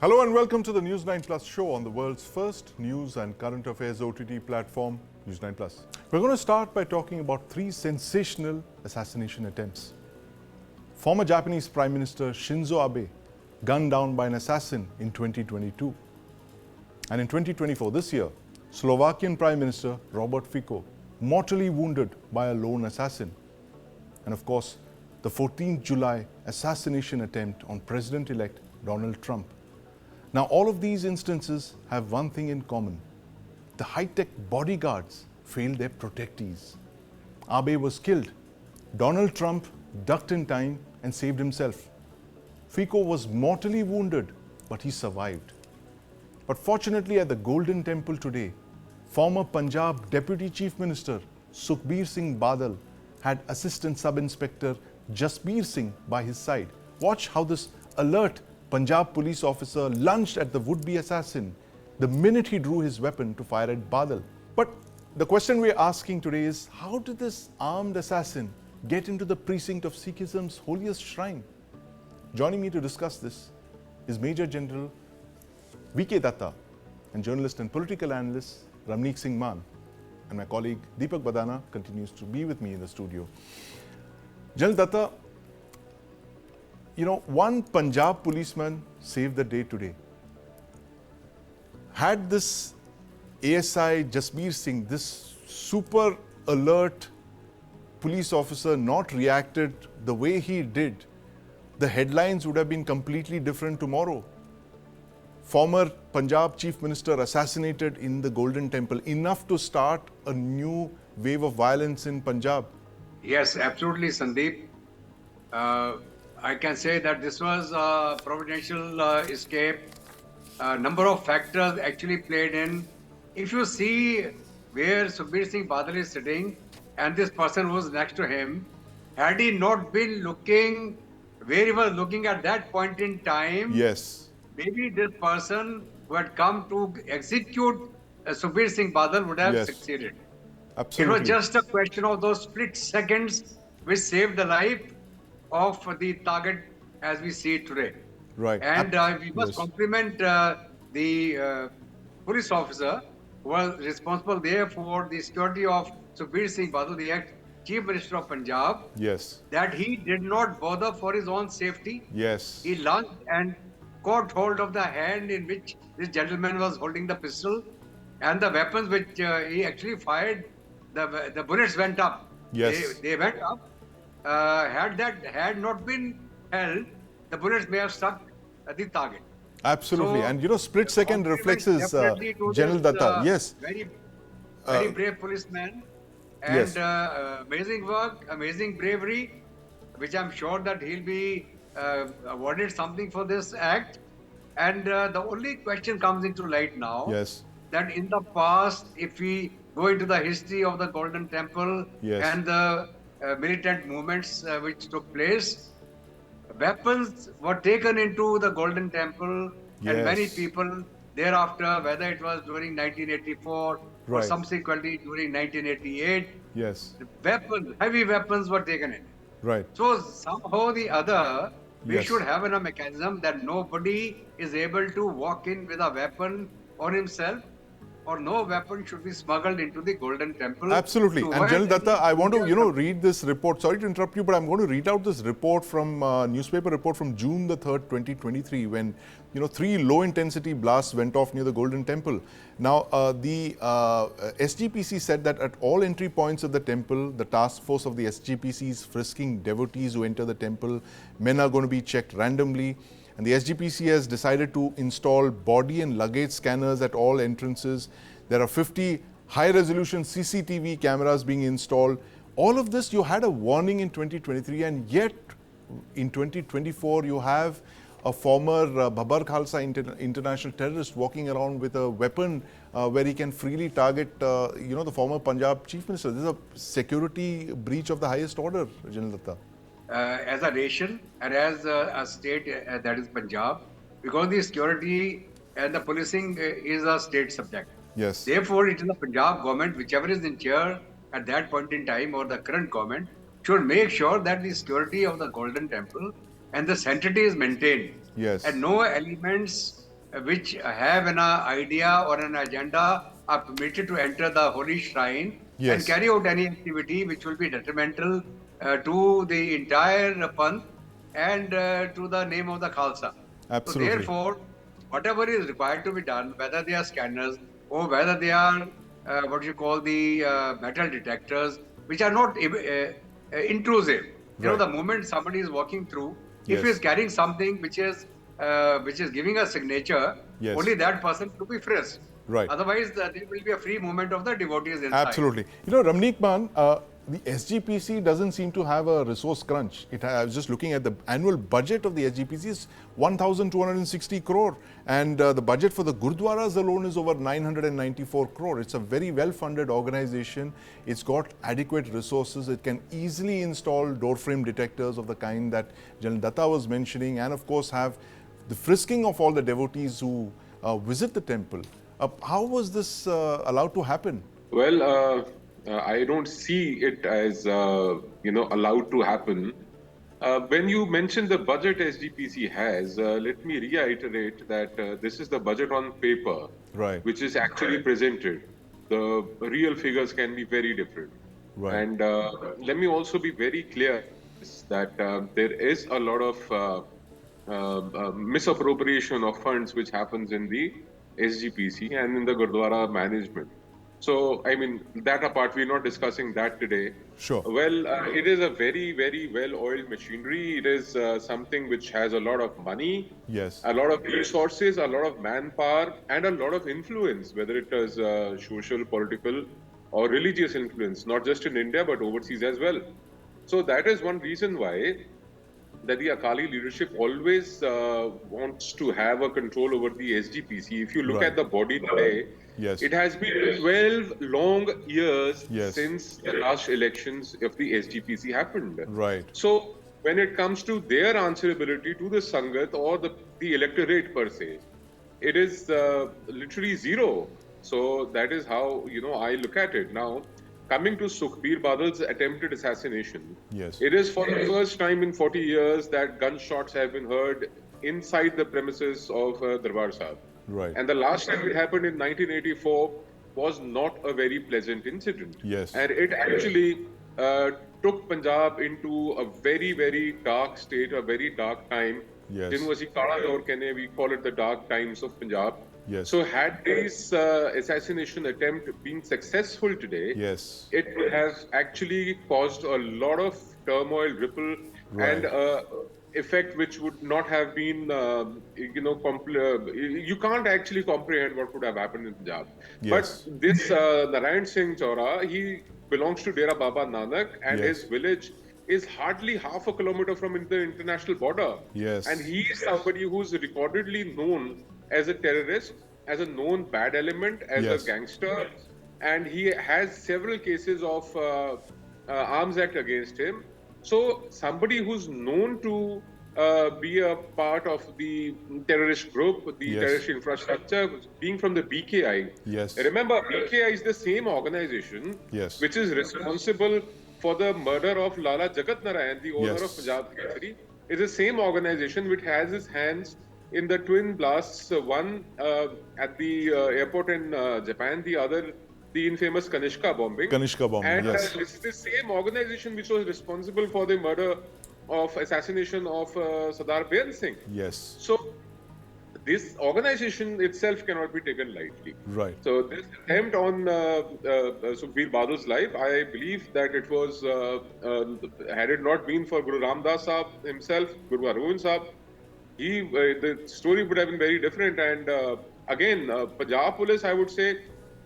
Hello and welcome to the News9 Plus show on the world's first news and current affairs OTT platform, News9 Plus. We're going to start by talking about three sensational assassination attempts. Former Japanese Prime Minister Shinzo Abe gunned down by an assassin in 2022. And in 2024, this year, Slovakian Prime Minister Robert Fico mortally wounded by a lone assassin. And of course, the 14th July assassination attempt on President-elect Donald Trump. Now, all of these instances have one thing in common. The high-tech bodyguards failed their protectees. Abe was killed. Donald Trump ducked in time and saved himself. Fico was mortally wounded, but he survived. But fortunately, at the Golden Temple today, former Punjab Deputy Chief Minister Sukhbir Singh Badal had Assistant Sub-Inspector Jasbir Singh by his side. Watch how this alert Punjab police officer lunged at the would-be assassin the minute he drew his weapon to fire at Badal. But the question we're asking today is, how did this armed assassin get into the precinct of Sikhism's holiest shrine? Joining me to discuss this is Major General V.K. Datta and journalist and political analyst Ramneek Singh Maan. And my colleague Deepak Badana continues to be with me in the studio. General Datta, one Punjab policeman saved the day today. Had this ASI Jasbir Singh, this super alert police officer, not reacted the way he did, the headlines would have been completely different tomorrow. Former Punjab Chief Minister assassinated in the Golden Temple, enough to start a new wave of violence in Punjab. Yes, absolutely, Sandeep. I can say that this was a providential escape. A number of factors actually played in. If you see where Sukhbir Singh Badal is sitting and this person was next to him, had he not been looking where he was looking at that point in time, yes, maybe this person who had come to execute Sukhbir Singh Badal would have succeeded. Absolutely. It was just a question of those split seconds which saved the life of the target as we see it today. Right. And we must compliment the police officer who was responsible there for the security of Sukhbir Singh Badal, the ex-Chief Minister of Punjab. Yes. That he did not bother for his own safety. Yes. He lunged and caught hold of the hand in which this gentleman was holding the pistol, and the weapons which he actually fired, the bullets went up. Yes. They went up. Had not been held, the bullets may have struck the target. Absolutely. So, and split second reflexes, General Datta. Yes. Very brave policeman. And yes. Amazing work, amazing bravery, which I'm sure that he'll be awarded something for this act. And the only question comes into light now, yes, that in the past, if we go into the history of the Golden Temple, yes, and the militant movements which took place, weapons were taken into the Golden Temple, yes, and many people thereafter, whether it was during 1984 or subsequently during 1988, yes, heavy weapons were taken in. Right. So somehow or the other, we yes, should have a mechanism that nobody is able to walk in with a weapon on himself, or no weapon should be smuggled into the Golden Temple. Absolutely. And General Datta, I want to, read this report. Sorry to interrupt you, but I'm going to read out this report from newspaper report from June the 3rd, 2023, when, 3 low-intensity blasts went off near the Golden Temple. Now, the SGPC said that at all entry points of the temple, the task force of the SGPC is frisking devotees who enter the temple. Men are going to be checked randomly. And the SGPC has decided to install body and luggage scanners at all entrances. There are 50 high-resolution CCTV cameras being installed. All of this, you had a warning in 2023, and yet in 2024, you have a former Babar Khalsa international terrorist walking around with a weapon where he can freely target, the former Punjab Chief Minister. This is a security breach of the highest order, General Datta. As a nation and as a state, that is Punjab, because the security and the policing is a state subject. Yes. Therefore, it is the Punjab government, whichever is in chair at that point in time, or the current government, should make sure that the security of the Golden Temple and the sanctity is maintained. Yes. And no elements which have an idea or an agenda are permitted to enter the holy shrine and Yes, carry out any activity which will be detrimental to the entire Panth and to the name of the Khalsa. So absolutely. therefore, whatever is required to be done, whether they are scanners or whether they are what you call the metal detectors, which are not intrusive. You know, Right. the moment somebody is walking through, if he is Yes. carrying something which is giving a signature, Yes. only that person to be frisked. Right. Otherwise, there will be a free movement of the devotees inside. Absolutely. You know, Ramneek Man, the SGPC doesn't seem to have a resource crunch. I was just looking at the annual budget of the SGPC is 1,260 crore, and the budget for the Gurdwaras alone is over 994 crore. It's a very well-funded organization. It's got adequate resources. It can easily install door frame detectors of the kind that General Datta was mentioning, and of course have the frisking of all the devotees who visit the temple. How was this allowed to happen? Well, I don't see it as allowed to happen. When you mentioned the budget SGPC has, let me reiterate that this is the budget on paper, Right. which is actually presented. The real figures can be very different. Right. And let me also be very clear that there is a lot of misappropriation of funds which happens in the SGPC and in the Gurdwara management. So, I mean, that apart, we're not discussing that today. Sure. Well, it is a very, very well-oiled machinery. It is something which has a lot of money, Yes. a lot of resources, a lot of manpower, and a lot of influence, whether it is social, political, or religious influence, not just in India, but overseas as well. So that is one reason why that the Akali leadership always wants to have a control over the SGPC. If you look Right. at the body today, Yes. it has been 12 long years Yes. since the last elections of the SGPC happened. Right. So when it comes to their answerability to the Sangat or the electorate per se, it is literally zero. So that is how, I look at it. Now, coming to Sukhbir Badal's attempted assassination, Yes. it is for the first time in 40 years that gunshots have been heard inside the premises of Darbar Sahib. Right. And the last time it happened in 1984 was not a very pleasant incident. Yes. And it actually took Punjab into a very, very dark state, a very dark time. Yes. Jinu assi Kala Daur kehne, we call it the dark times of Punjab. Yes. So had this assassination attempt been successful today, Yes. it would have actually caused a lot of turmoil, ripple, Right. and effect which would not have been, you can't actually comprehend what could have happened in Punjab. Yes. But this Narayan Singh Chaura, he belongs to Dera Baba Nanak, and Yes. his village is hardly half a kilometer from the international border. Yes. And he is somebody who's recordedly known as a terrorist, as a known bad element, as Yes. a gangster, and he has several cases of arms act against him. So somebody who's known to be a part of the terrorist group, the Yes. terrorist infrastructure, being from the BKI. Yes. Remember, BKI is the same organization Yes. which is responsible for the murder of Lala Jagat Narayan, the owner Yes. of Punjab Keshari. It's the same organization which has its hands in the twin blasts, one at the airport in Japan, the other the infamous Kanishka bombing. Kanishka bombing, And yes. it's the same organization which was responsible for the murder of assassination of Sardar Beyan Singh. Yes. So this organization itself cannot be taken lightly. Right. So this attempt on Sukhbir Badal's life, I believe that it was, had it not been for Guru Ramdas Sahib himself, Guru Hargobind Sahib, the story would have been very different. And again, Punjab Police, I would say,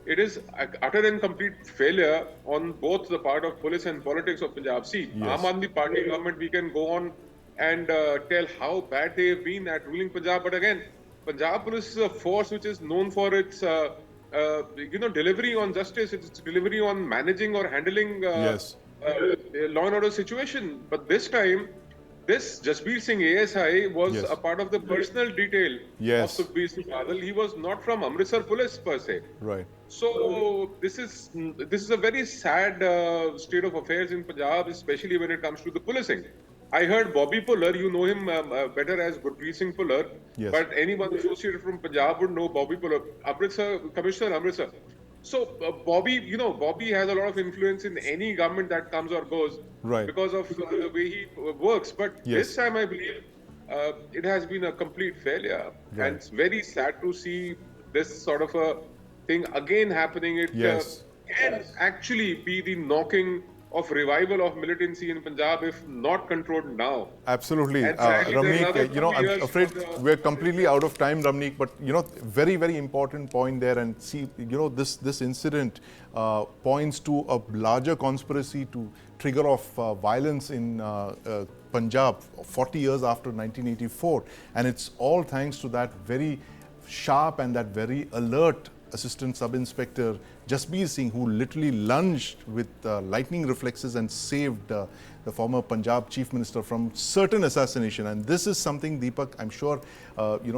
it is utter and complete failure on both the part of police and politics of Punjab. See, Yes. Aam Aadmi Party government, we can go on and tell how bad they have been at ruling Punjab. But again, Punjab Police is a force which is known for its, delivery on justice, its delivery on managing or handling Yes. law and order situation. But this time, this Jasbir Singh ASI was Yes. a part of the personal detail Yes. of Sukhbir Singh Badal. He was not from Amritsar Police per se. Right. So this is a very sad state of affairs in Punjab, especially when it comes to the policing. I heard Bobby Puller, you know him better as Gurpreet Singh Puller, Yes. but anyone associated from Punjab would know Bobby Puller, Amritsar, Commissioner Amritsar. So Bobby, Bobby has a lot of influence in any government that comes or goes Right. because of the way he works. But Yes. this time, I believe it has been a complete failure, Right. and it's very sad to see this sort of a thing again happening. It Yes. can actually be the knocking of revival of militancy in Punjab if not controlled now. Absolutely. And sadly, there's another Ramneek, 2 I'm years afraid for the- we're completely out of time, Ramneek, but, very, very important point there. And see, this incident points to a larger conspiracy to trigger off violence in Punjab 40 years after 1984. And it's all thanks to that very sharp and that very alert Assistant Sub-Inspector Jasbir Singh, who literally lunged with lightning reflexes and saved the former Punjab Chief Minister from certain assassination. And this is something, Deepak, I'm sure,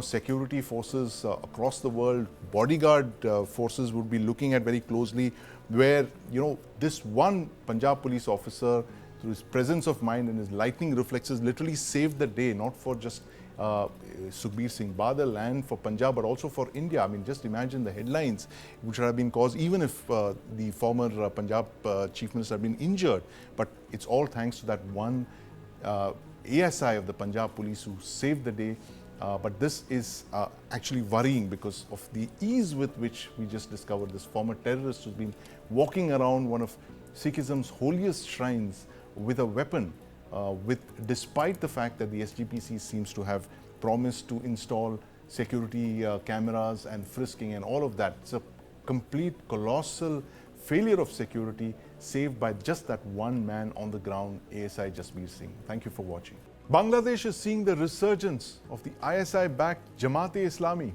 security forces across the world, bodyguard forces would be looking at very closely, where, this one Punjab police officer, through his presence of mind and his lightning reflexes, literally saved the day, not for just Sukhbir Singh Badal and for Punjab, but also for India. I mean, just imagine the headlines which would have been caused even if the former Punjab Chief Minister had been injured. But it's all thanks to that one ASI of the Punjab Police who saved the day. But this is actually worrying because of the ease with which we just discovered this former terrorist who's been walking around one of Sikhism's holiest shrines with a weapon. Despite the fact that the SGPC seems to have promised to install security cameras and frisking and all of that. It's a complete colossal failure of security saved by just that one man on the ground, ASI Jasbir Singh. Thank you for watching. Bangladesh is seeing the resurgence of the ISI-backed Jamaat-e-Islami.